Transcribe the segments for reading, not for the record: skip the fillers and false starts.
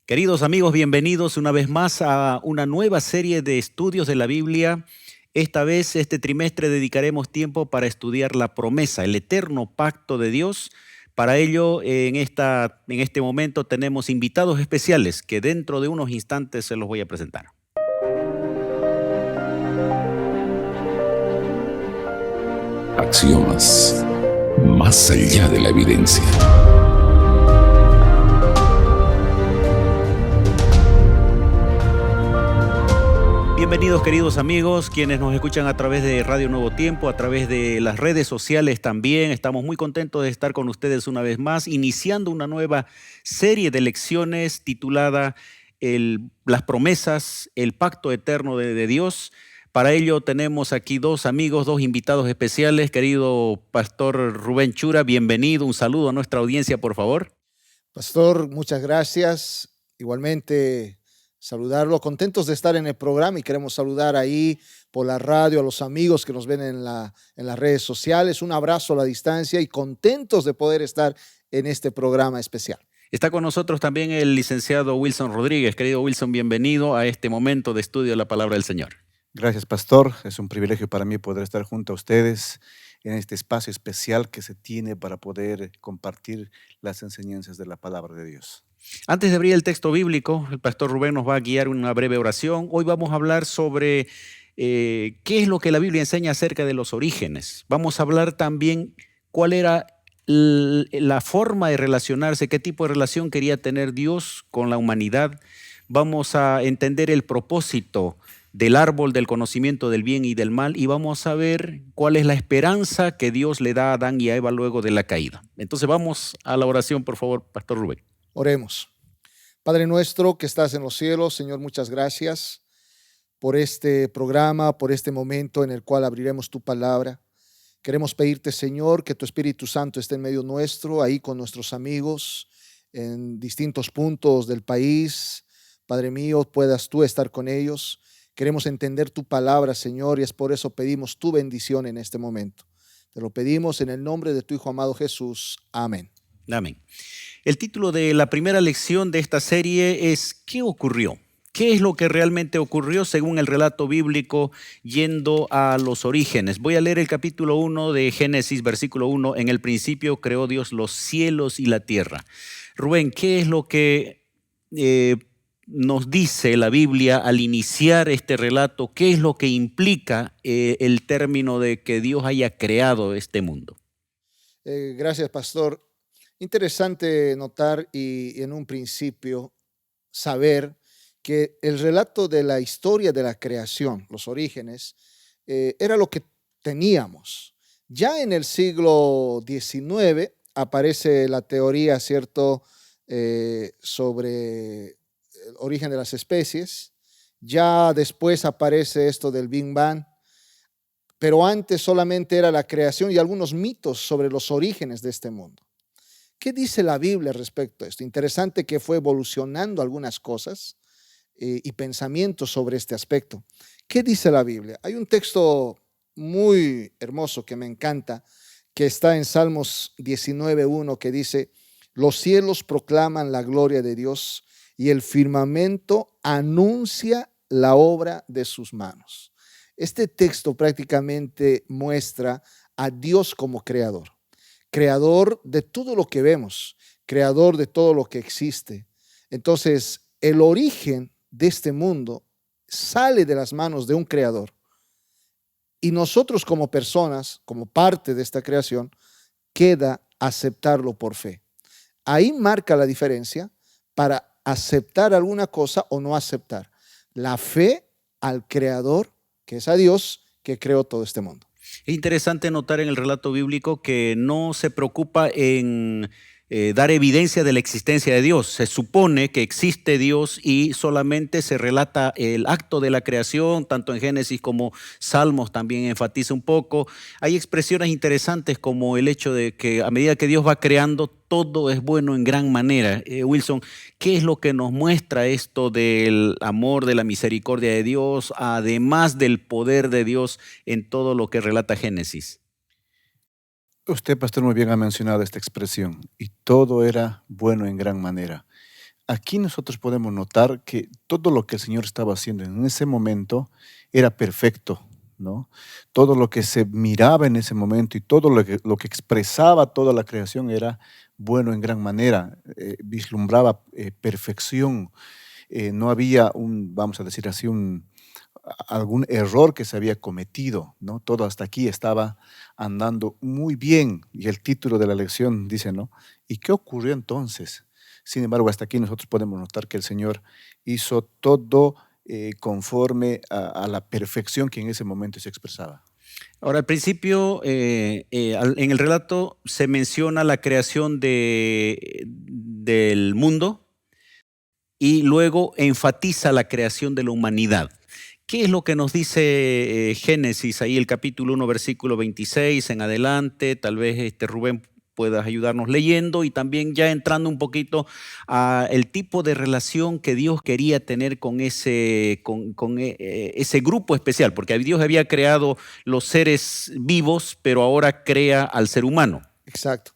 Queridos amigos, bienvenidos una vez más a una nueva serie de estudios de la Biblia. Esta vez, este trimestre, dedicaremos tiempo para estudiar la promesa, el eterno pacto de Dios. Para ello, en este momento tenemos invitados especiales que dentro de unos instantes se los voy a presentar. Axiomas, más allá de la evidencia. Bienvenidos queridos amigos, quienes nos escuchan a través de Radio Nuevo Tiempo, a través de las redes sociales también. Estamos muy contentos de estar con ustedes una vez más, iniciando una nueva serie de lecciones titulada Las promesas, el pacto eterno de Dios. Para ello tenemos aquí dos amigos, dos invitados especiales. Querido Pastor Rubén Chura, bienvenido. Un saludo a nuestra audiencia, por favor. Pastor, muchas gracias. Igualmente saludarlo, contentos de estar en el programa y queremos saludar ahí por la radio a los amigos que nos ven en las redes sociales. Un abrazo a la distancia y contentos de poder estar en este programa especial. Está con nosotros también el licenciado Wilson Rodríguez. Querido Wilson, bienvenido a este momento de estudio de la palabra del Señor. Gracias, pastor. Es un privilegio para mí poder estar junto a ustedes en este espacio especial que se tiene para poder compartir las enseñanzas de la palabra de Dios. Antes de abrir el texto bíblico, el pastor Rubén nos va a guiar una breve oración. Hoy vamos a hablar sobre qué es lo que la Biblia enseña acerca de los orígenes. Vamos a hablar también cuál era la forma de relacionarse, qué tipo de relación quería tener Dios con la humanidad. Vamos a entender el propósito del árbol del conocimiento del bien y del mal y vamos a ver cuál es la esperanza que Dios le da a Adán y a Eva luego de la caída. Entonces vamos a la oración, por favor, pastor Rubén. Oremos. Padre nuestro que estás en los cielos, Señor, muchas gracias por este programa, por este momento en el cual abriremos tu palabra. Queremos pedirte, Señor, que tu Espíritu Santo esté en medio nuestro, ahí con nuestros amigos en distintos puntos del país. Padre mío, puedas tú estar con ellos. Queremos entender tu palabra, Señor, y es por eso pedimos tu bendición en este momento. Te lo pedimos en el nombre de tu Hijo amado Jesús. Amén. Amén. El título de la primera lección de esta serie es ¿qué ocurrió? ¿Qué es lo que realmente ocurrió según el relato bíblico yendo a los orígenes? Voy a leer el capítulo 1 de Génesis, versículo 1. En el principio creó Dios los cielos y la tierra. Rubén, ¿qué es lo que nos dice la Biblia al iniciar este relato? ¿Qué es lo que implica el término de que Dios haya creado este mundo? Gracias, pastor. Interesante notar y en un principio saber que el relato de la historia de la creación, los orígenes, era lo que teníamos. Ya en el siglo XIX aparece la teoría, ¿cierto?, sobre el origen de las especies. Ya después aparece esto del Big Bang, pero antes solamente era la creación y algunos mitos sobre los orígenes de este mundo. ¿Qué dice la Biblia respecto a esto? Interesante que fue evolucionando algunas cosas y pensamientos sobre este aspecto. ¿Qué dice la Biblia? Hay un texto muy hermoso que me encanta, que está en Salmos 19:1, que dice: los cielos proclaman la gloria de Dios y el firmamento anuncia la obra de sus manos. Este texto prácticamente muestra a Dios como creador. Creador de todo lo que vemos, creador de todo lo que existe. Entonces, el origen de este mundo sale de las manos de un creador. Y nosotros como personas, como parte de esta creación, queda aceptarlo por fe. Ahí marca la diferencia para aceptar alguna cosa o no aceptar. La fe al creador, que es a Dios, que creó todo este mundo. Es interesante notar en el relato bíblico que no se preocupa en dar evidencia de la existencia de Dios. Se supone que existe Dios y solamente se relata el acto de la creación, tanto en Génesis como Salmos también enfatiza un poco. Hay expresiones interesantes como el hecho de que a medida que Dios va creando, todo es bueno en gran manera. Wilson, ¿qué es lo que nos muestra esto del amor, de la misericordia de Dios, además del poder de Dios en todo lo que relata Génesis? Usted, pastor, muy bien ha mencionado esta expresión, y todo era bueno en gran manera. aquí nosotros podemos notar que todo lo que el Señor estaba haciendo en ese momento era perfecto, ¿no? Todo lo que se miraba en ese momento y todo lo que expresaba toda la creación era bueno en gran manera, vislumbraba perfección. No había vamos a decir así, algún error que se había cometido, ¿no? Todo hasta aquí estaba andando muy bien. Y el título de la lección dice, ¿no? ¿Y qué ocurrió entonces? Sin embargo, hasta aquí nosotros podemos notar que el Señor hizo todo conforme a la perfección que en ese momento se expresaba. Ahora, al principio, en el relato se menciona la creación del mundo y luego enfatiza la creación de la humanidad. ¿Qué es lo que nos dice Génesis, ahí el capítulo 1, versículo 26 en adelante? Tal vez Rubén puedas ayudarnos leyendo y también ya entrando un poquito a el tipo de relación que Dios quería tener con ese grupo especial, porque Dios había creado los seres vivos, pero ahora crea al ser humano. Exacto.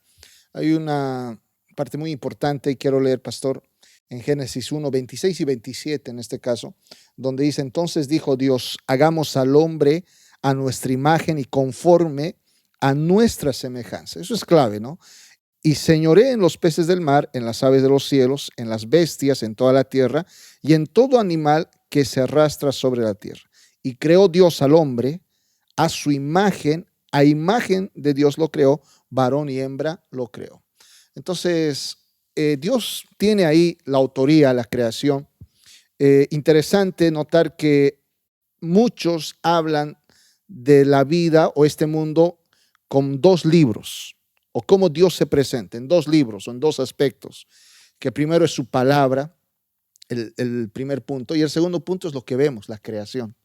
Hay una parte muy importante y quiero leer, pastor, en Génesis 1, 26 y 27 en este caso, donde dice, entonces dijo Dios, hagamos al hombre a nuestra imagen y conforme a nuestra semejanza. Eso es clave, ¿no? Y señoré en los peces del mar, en las aves de los cielos, en las bestias, en toda la tierra y en todo animal que se arrastra sobre la tierra. Y creó Dios al hombre a su imagen, a imagen de Dios lo creó, varón y hembra lo creó. Entonces, Dios tiene ahí la autoría, la creación. Interesante notar que muchos hablan de la vida o este mundo con dos libros, o cómo Dios se presenta en dos libros o en dos aspectos, que primero es su palabra, el primer punto, y el segundo punto es lo que vemos, la creación.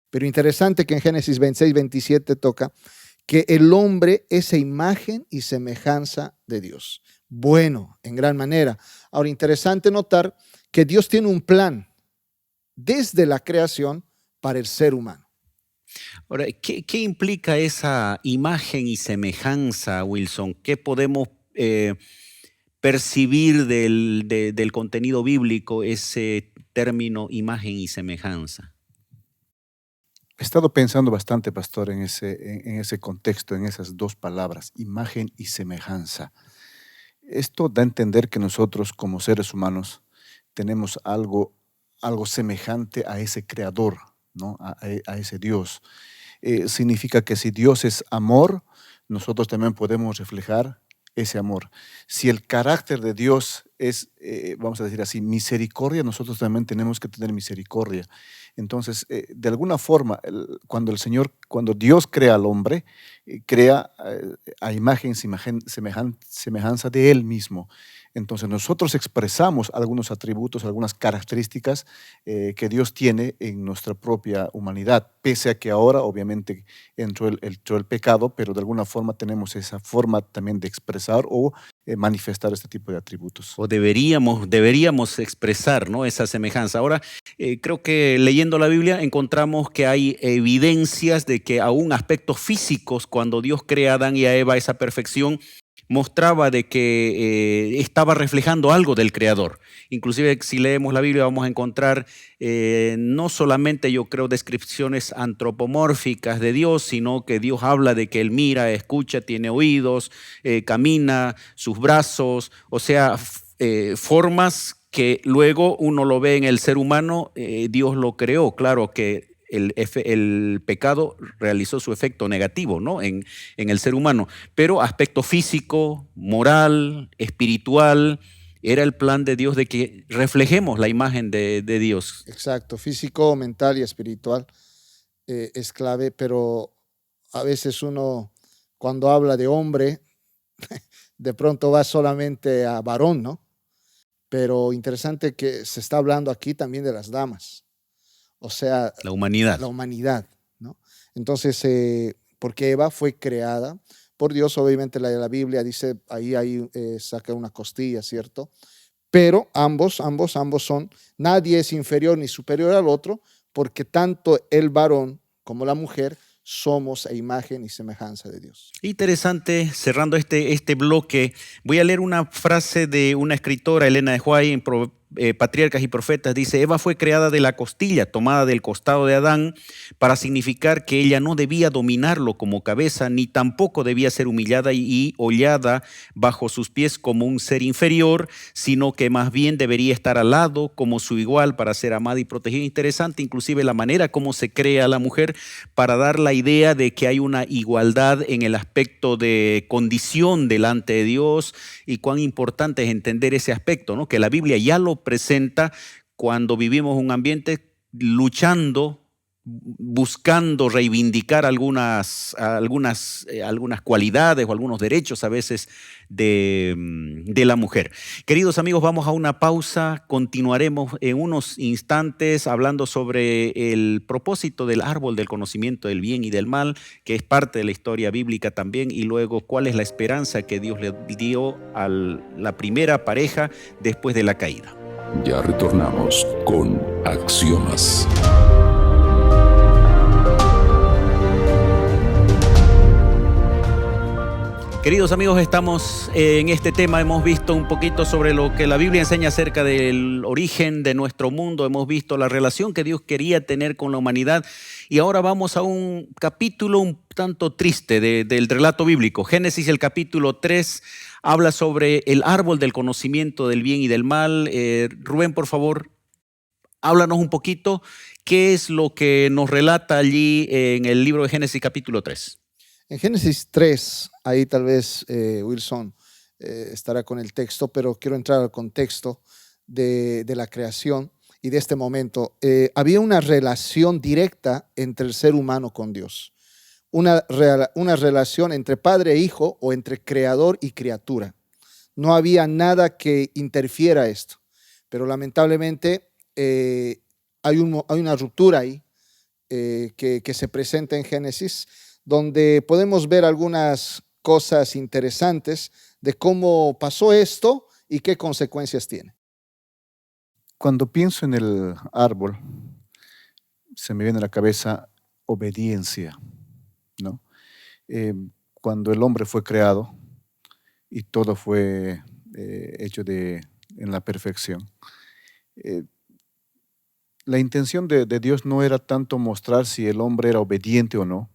Pero interesante que en Génesis 26, 27 toca que el hombre es imagen y semejanza de Dios. Bueno, en gran manera. Ahora, interesante notar que Dios tiene un plan desde la creación para el ser humano. Ahora, ¿qué implica esa imagen y semejanza, Wilson? ¿Qué podemos percibir del contenido bíblico, ese término imagen y semejanza? He estado pensando bastante, pastor, en ese contexto, en esas dos palabras, imagen y semejanza. Esto da a entender que nosotros como seres humanos tenemos algo semejante a ese creador, ¿no? A ese Dios. Significa que si Dios es amor, nosotros también podemos reflejar ese amor. Si el carácter de Dios es, vamos a decir así, misericordia, nosotros también tenemos que tener misericordia. Entonces, de alguna forma, cuando Dios crea al hombre, crea a imagen, semejanza de Él mismo. Entonces, nosotros expresamos algunos atributos, algunas características que Dios tiene en nuestra propia humanidad, pese a que ahora, obviamente, entró el pecado, pero de alguna forma tenemos esa forma también de expresar o manifestar este tipo de atributos. O deberíamos expresar, ¿no?, esa semejanza. Ahora, creo que leyendo la Biblia encontramos que hay evidencias de que aún aspectos físicos, cuando Dios crea a Adán y a Eva, esa perfección mostraba de que estaba reflejando algo del Creador. Inclusive si leemos la Biblia vamos a encontrar no solamente, yo creo, descripciones antropomórficas de Dios, sino que Dios habla de que Él mira, escucha, tiene oídos, camina, sus brazos, o sea, formas que luego uno lo ve en el ser humano. Dios lo creó, claro que el pecado realizó su efecto negativo, ¿no?, en el ser humano, pero aspecto físico, moral, espiritual, era el plan de Dios de que reflejemos la imagen de Dios. Exacto, físico, mental y espiritual es clave, pero a veces uno cuando habla de hombre, de pronto va solamente a varón, ¿no? Pero interesante que se está hablando aquí también de las damas. O sea, La humanidad. la humanidad, ¿no? Entonces, porque Eva fue creada por Dios, obviamente la Biblia dice, ahí saca una costilla, ¿cierto? Pero ambos son, nadie es inferior ni superior al otro, porque tanto el varón como la mujer somos a imagen y semejanza de Dios. Interesante, cerrando este bloque, voy a leer una frase de una escritora, Elena de White, en Patriarcas y Profetas, dice: Eva fue creada de la costilla, tomada del costado de Adán, para significar que ella no debía dominarlo como cabeza, ni tampoco debía ser humillada y hollada bajo sus pies como un ser inferior, sino que más bien debería estar al lado como su igual para ser amada y protegida. Interesante inclusive la manera como se crea a la mujer, para dar la idea de que hay una igualdad en el aspecto de condición delante de Dios, y cuán importante es entender ese aspecto, ¿no? Que la Biblia ya lo presenta cuando vivimos un ambiente luchando, buscando reivindicar algunas cualidades o algunos derechos a veces de la mujer. Queridos amigos, vamos a una pausa. Continuaremos en unos instantes hablando sobre el propósito del árbol del conocimiento del bien y del mal, que es parte de la historia bíblica también, y luego cuál es la esperanza que Dios le dio a la primera pareja después de la caída. Ya retornamos con Axiomas. Queridos amigos, estamos en este tema, hemos visto un poquito sobre lo que la Biblia enseña acerca del origen de nuestro mundo, hemos visto la relación que Dios quería tener con la humanidad, y ahora vamos a un capítulo un tanto triste del relato bíblico. Génesis, el capítulo 3, habla sobre el árbol del conocimiento del bien y del mal. Rubén, por favor, háblanos un poquito qué es lo que nos relata allí en el libro de Génesis capítulo 3. En Génesis 3, ahí tal vez Wilson estará con el texto, pero quiero entrar al contexto de la creación y de este momento. Había una relación directa entre el ser humano con Dios, una relación entre padre e hijo o entre creador y criatura. No había nada que interfiera esto, pero lamentablemente hay una ruptura ahí que se presenta en Génesis, donde podemos ver algunas cosas interesantes de cómo pasó esto y qué consecuencias tiene. Cuando pienso en el árbol, se me viene a la cabeza obediencia, ¿no? Cuando el hombre fue creado y todo fue hecho en la perfección, la intención de Dios no era tanto mostrar si el hombre era obediente o no.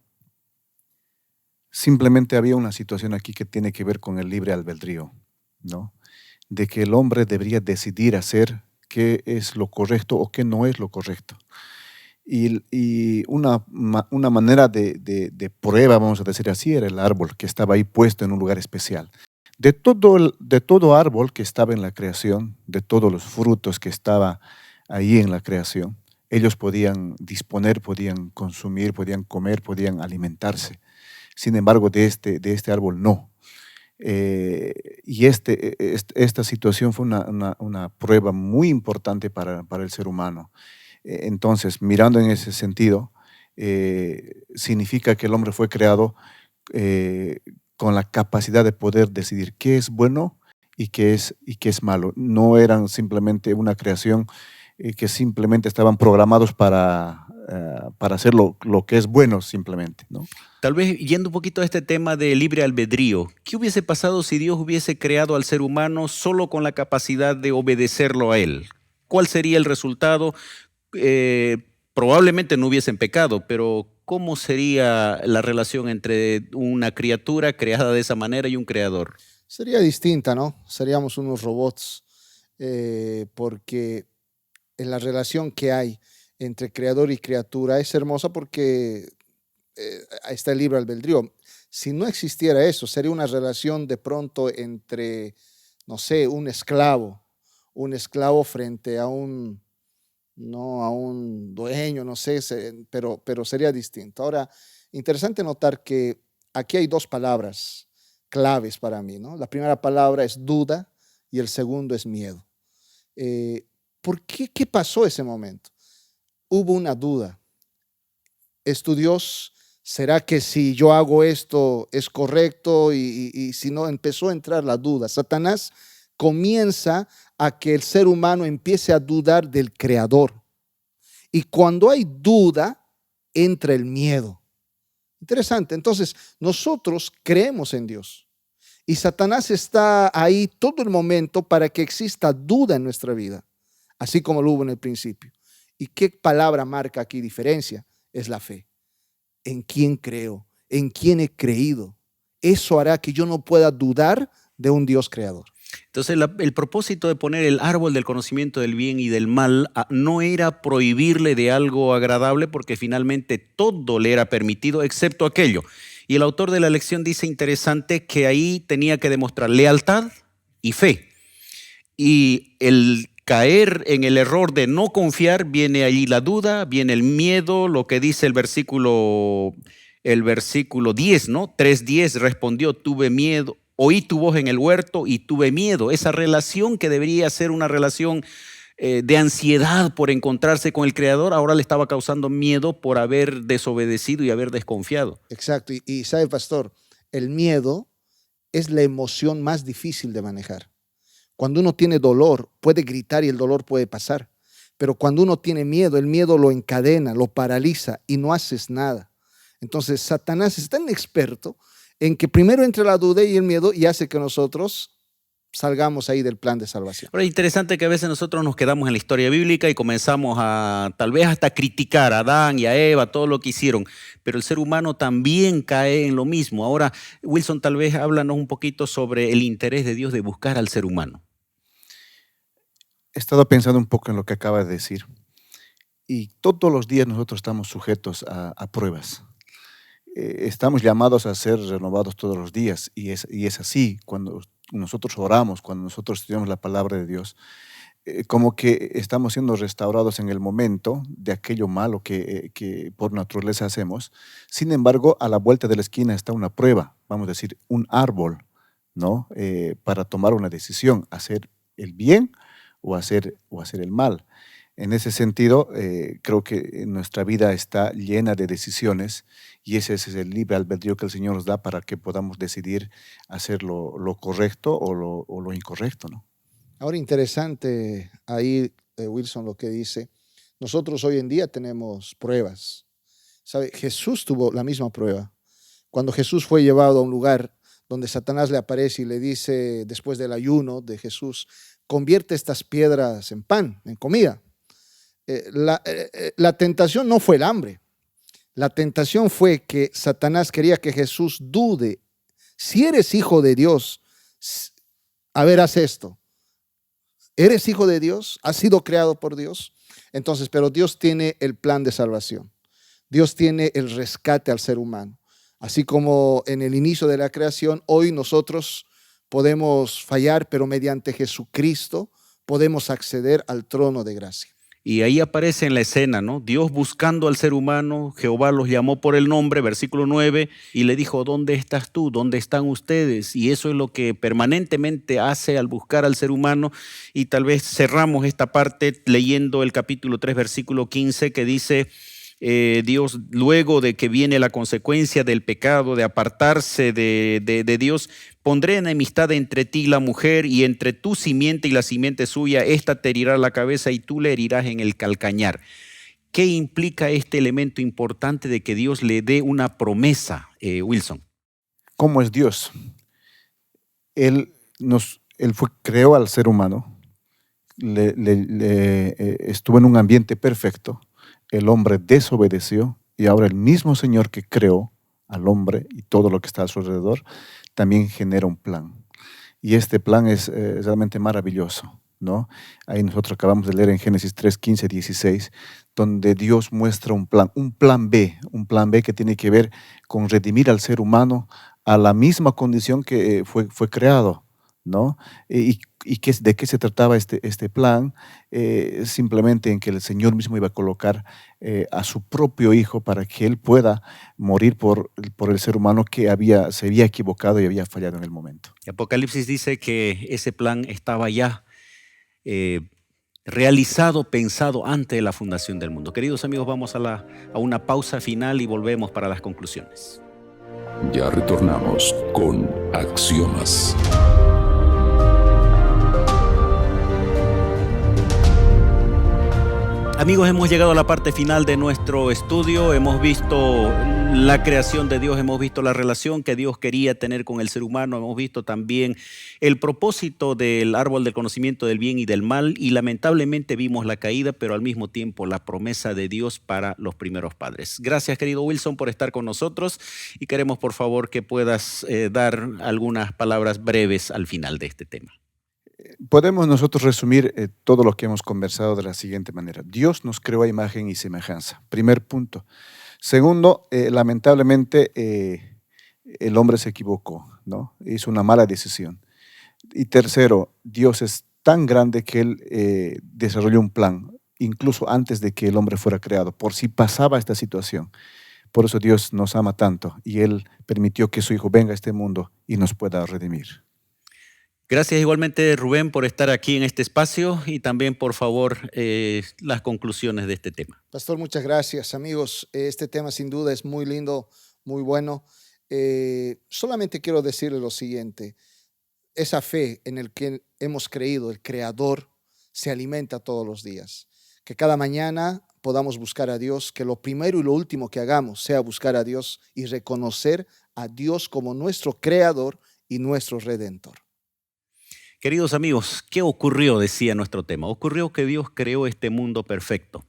Simplemente había una situación aquí que tiene que ver con el libre albedrío, ¿no? De que el hombre debería decidir hacer qué es lo correcto o qué no es lo correcto. Y una manera de prueba, vamos a decir así, era el árbol que estaba ahí puesto en un lugar especial. De todo árbol que estaba en la creación, de todos los frutos que estaba ahí en la creación, ellos podían disponer, podían consumir, podían comer, podían alimentarse. Sin embargo, de este árbol no. Y esta situación fue una prueba muy importante para el ser humano. Entonces, mirando en ese sentido, significa que el hombre fue creado con la capacidad de poder decidir qué es bueno y qué es malo. No eran simplemente una creación que simplemente estaban programados para hacer lo que es bueno simplemente, ¿no? Tal vez yendo un poquito a este tema de libre albedrío, ¿qué hubiese pasado si Dios hubiese creado al ser humano solo con la capacidad de obedecerlo a Él? ¿Cuál sería el resultado? Probablemente no hubiesen pecado, pero ¿cómo sería la relación entre una criatura creada de esa manera y un creador? Sería distinta, ¿no? Seríamos unos robots, porque en la relación que hay entre creador y criatura es hermosa porque está el libre albedrío. Si no existiera eso, sería una relación de pronto entre, no sé, un esclavo frente a un dueño, no sé, pero sería distinto. Ahora, interesante notar que aquí hay dos palabras claves para mí, ¿no? La primera palabra es duda y el segundo es miedo. ¿Por qué? ¿Qué pasó ese momento? Hubo una duda. ¿Es tu Dios? ¿Será que si yo hago esto es correcto? Y si no, empezó a entrar la duda. Satanás comienza a que el ser humano empiece a dudar del Creador. Y cuando hay duda, entra el miedo. Interesante. Entonces, nosotros creemos en Dios. Y Satanás está ahí todo el momento para que exista duda en nuestra vida. así como lo hubo en el principio. ¿Y qué palabra marca aquí diferencia? Es la fe. ¿En quién creo? ¿En quién he creído? Eso hará que yo no pueda dudar de un Dios creador. Entonces, el propósito de poner el árbol del conocimiento del bien y del mal no era prohibirle de algo agradable, porque finalmente todo le era permitido, excepto aquello. Y el autor de la lección dice interesante que ahí tenía que demostrar lealtad y fe. Y el caer en el error de no confiar, viene allí la duda, viene el miedo, lo que dice el versículo 10, ¿no? 3:10, respondió, tuve miedo. Oí tu voz en el huerto y tuve miedo. Esa relación que debería ser una relación de ansiedad por encontrarse con el Creador, ahora le estaba causando miedo por haber desobedecido y haber desconfiado. Exacto. Y sabe, pastor, el miedo es la emoción más difícil de manejar. Cuando uno tiene dolor, puede gritar y el dolor puede pasar. Pero cuando uno tiene miedo, el miedo lo encadena, lo paraliza y no haces nada. Entonces, Satanás es tan experto en que primero entra la duda y el miedo y hace que nosotros salgamos ahí del plan de salvación. Pero es interesante que a veces nosotros nos quedamos en la historia bíblica y comenzamos a tal vez hasta criticar a Adán y a Eva, todo lo que hicieron, pero el ser humano también cae en lo mismo. Ahora, Wilson, tal vez háblanos un poquito sobre el interés de Dios de buscar al ser humano. He estado pensando un poco en lo que acaba de decir, y todos los días nosotros estamos sujetos a pruebas. Estamos llamados a ser renovados todos los días, y es así. Cuando nosotros oramos, cuando nosotros estudiamos la palabra de Dios, como que estamos siendo restaurados en el momento de aquello malo que por naturaleza hacemos. Sin embargo, a la vuelta de la esquina está una prueba, vamos a decir, un árbol, ¿no? Para tomar una decisión, hacer el bien o hacer el mal. En ese sentido, creo que nuestra vida está llena de decisiones, y ese es el libre albedrío que el Señor nos da para que podamos decidir hacer lo correcto o lo incorrecto, ¿no? Ahora, interesante ahí, Wilson, lo que dice. Nosotros hoy en día tenemos pruebas. ¿Sabe? Jesús tuvo la misma prueba. Cuando Jesús fue llevado a un lugar donde Satanás le aparece y le dice, después del ayuno de Jesús, convierte estas piedras en pan, en comida. La tentación no fue el hambre. La tentación fue que Satanás quería que Jesús dude. Si eres hijo de Dios, a ver, haz esto. ¿Eres hijo de Dios? ¿Has sido creado por Dios? Entonces, pero Dios tiene el plan de salvación. Dios tiene el rescate al ser humano. Así como en el inicio de la creación, hoy nosotros podemos fallar, pero mediante Jesucristo podemos acceder al trono de gracia. Y ahí aparece en la escena, ¿no? Dios buscando al ser humano, Jehová los llamó por el nombre, versículo 9, y le dijo, ¿dónde estás tú? ¿Dónde están ustedes? Y eso es lo que permanentemente hace al buscar al ser humano. Y tal vez cerramos esta parte leyendo el capítulo 3, versículo 15, que dice, Dios, luego de que viene la consecuencia del pecado, de apartarse de Dios, pondré enemistad entre ti y la mujer, y entre tu simiente y la simiente suya, esta te herirá la cabeza y tú le herirás en el calcañar. ¿Qué implica este elemento importante de que Dios le dé una promesa, Wilson? ¿Cómo es Dios? Él creó al ser humano, estuvo en un ambiente perfecto. El hombre desobedeció, y ahora el mismo Señor que creó al hombre y todo lo que está a su alrededor también genera un plan. Y este plan es realmente maravilloso, ¿no? Ahí nosotros acabamos de leer en Génesis 3, 15, 16, donde Dios muestra un plan B que tiene que ver con redimir al ser humano a la misma condición que fue creado, ¿no? ¿De qué se trataba este plan? Simplemente en que el Señor mismo iba a colocar a su propio Hijo para que Él pueda morir por el ser humano que se había equivocado y había fallado en el momento. Apocalipsis dice que ese plan estaba ya realizado, pensado antes de la fundación del mundo. Queridos amigos, vamos a una pausa final y volvemos para las conclusiones. Ya retornamos con Axiomas. Amigos, hemos llegado a la parte final de nuestro estudio. Hemos visto la creación de Dios, hemos visto la relación que Dios quería tener con el ser humano, hemos visto también el propósito del árbol del conocimiento del bien y del mal, y lamentablemente vimos la caída, pero al mismo tiempo la promesa de Dios para los primeros padres. Gracias, querido Wilson, por estar con nosotros, y queremos por favor que puedas dar algunas palabras breves al final de este tema. Podemos nosotros resumir todo lo que hemos conversado de la siguiente manera. Dios nos creó a imagen y semejanza. Primer punto. Segundo, lamentablemente el hombre se equivocó, ¿no? Hizo una mala decisión. Y tercero, Dios es tan grande que Él desarrolló un plan, incluso antes de que el hombre fuera creado, por si pasaba esta situación. Por eso Dios nos ama tanto y Él permitió que su Hijo venga a este mundo y nos pueda redimir. Gracias igualmente, Rubén, por estar aquí en este espacio, y también, por favor, las conclusiones de este tema. Pastor, muchas gracias. Amigos, este tema sin duda es muy lindo, muy bueno. Solamente quiero decirles lo siguiente. Esa fe en el que hemos creído, el Creador, se alimenta todos los días. Que cada mañana podamos buscar a Dios, que lo primero y lo último que hagamos sea buscar a Dios y reconocer a Dios como nuestro Creador y nuestro Redentor. Queridos amigos, ¿qué ocurrió? Decía nuestro tema. Ocurrió que Dios creó este mundo perfecto.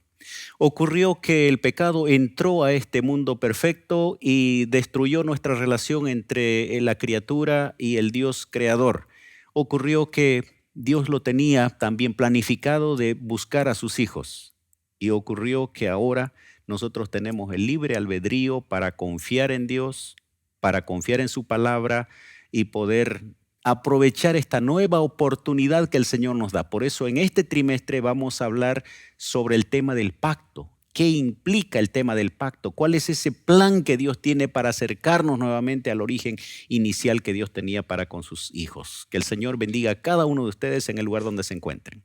Ocurrió que el pecado entró a este mundo perfecto y destruyó nuestra relación entre la criatura y el Dios creador. Ocurrió que Dios lo tenía también planificado de buscar a sus hijos. Y ocurrió que ahora nosotros tenemos el libre albedrío para confiar en Dios, para confiar en su palabra y poder aprovechar esta nueva oportunidad que el Señor nos da. Por eso en este trimestre vamos a hablar sobre el tema del pacto. ¿Qué implica el tema del pacto? ¿Cuál es ese plan que Dios tiene para acercarnos nuevamente al origen inicial que Dios tenía para con sus hijos? Que el Señor bendiga a cada uno de ustedes en el lugar donde se encuentren.